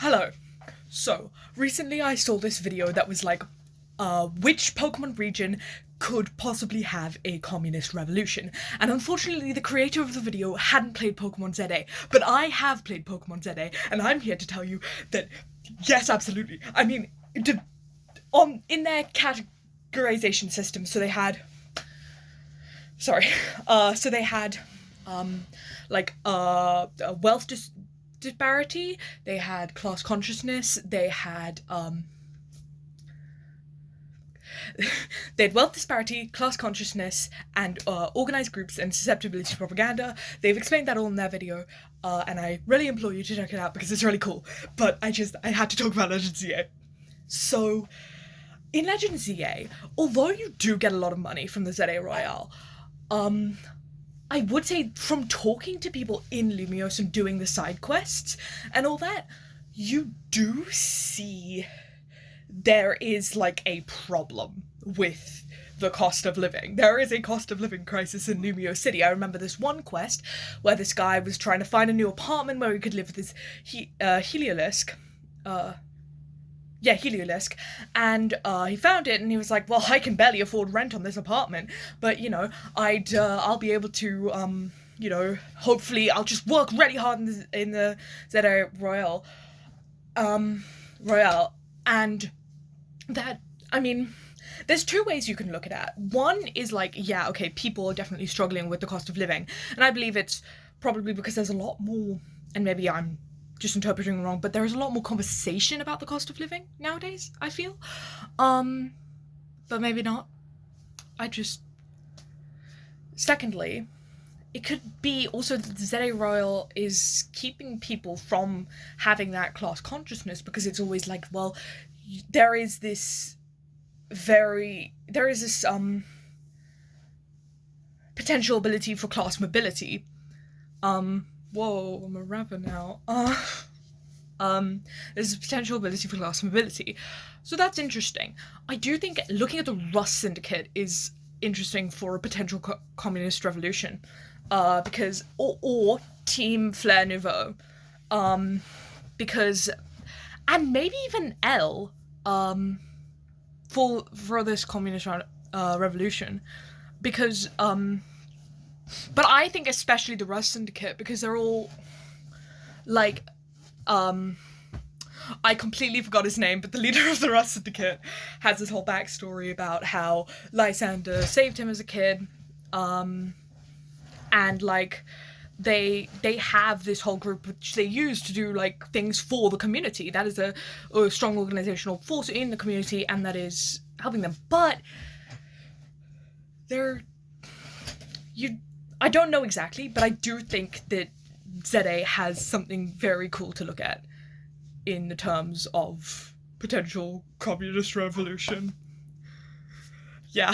Hello. So, recently I saw this video that was like, which Pokemon region could possibly have a communist revolution? And unfortunately, the creator of the video hadn't played Pokemon ZA, but I have played Pokemon ZA, and I'm here to tell you that, yes, absolutely. I mean, in their categorization system, so they had, wealth disparity, they had class consciousness, they had wealth disparity, class consciousness, and organized groups and susceptibility to propaganda. They've explained that all in their video, and I really implore you to check it out because it's really cool. But I had to talk about Legend ZA. So, in Legend ZA, although you do get a lot of money from the ZA Royale, I would say from talking to people in Lumiose and doing the side quests and all that, you do see there is like a problem with the cost of living. There is a cost of living crisis in Lumiose City. I remember this one quest where this guy was trying to find a new apartment where he could live with his Heliolisk, and he found it and he was like, well, I can barely afford rent on this apartment, but I'll be able to hopefully I'll just work really hard in the ZA Royale, and that, I mean, there's two ways you can look at it. One is like, yeah, okay, people are definitely struggling with the cost of living, and I believe it's probably because there's a lot more, and maybe I'm just interpreting it wrong, but there is a lot more conversation about the cost of living nowadays, I feel. But maybe not. Secondly, it could be also that the ZA Royal is keeping people from having that class consciousness, because it's always like, well, there is this potential ability for class mobility. Whoa, I'm a rapper now. There's a potential ability for class mobility. So that's interesting. I do think looking at the Rust Syndicate is interesting for a potential communist revolution. Because, or Team Flare Nouveau. Because, and maybe even L, for this communist revolution. Because, but I think especially the Rust Syndicate, because they're all, like, I completely forgot his name, but the leader of the Rust Syndicate has this whole backstory about how Lysander saved him as a kid, and, like, they have this whole group which they use to do, like, things for the community. That is a strong organizational force in the community, and that is helping them. But I don't know exactly, but I do think that ZA has something very cool to look at in the terms of potential communist revolution. Yeah.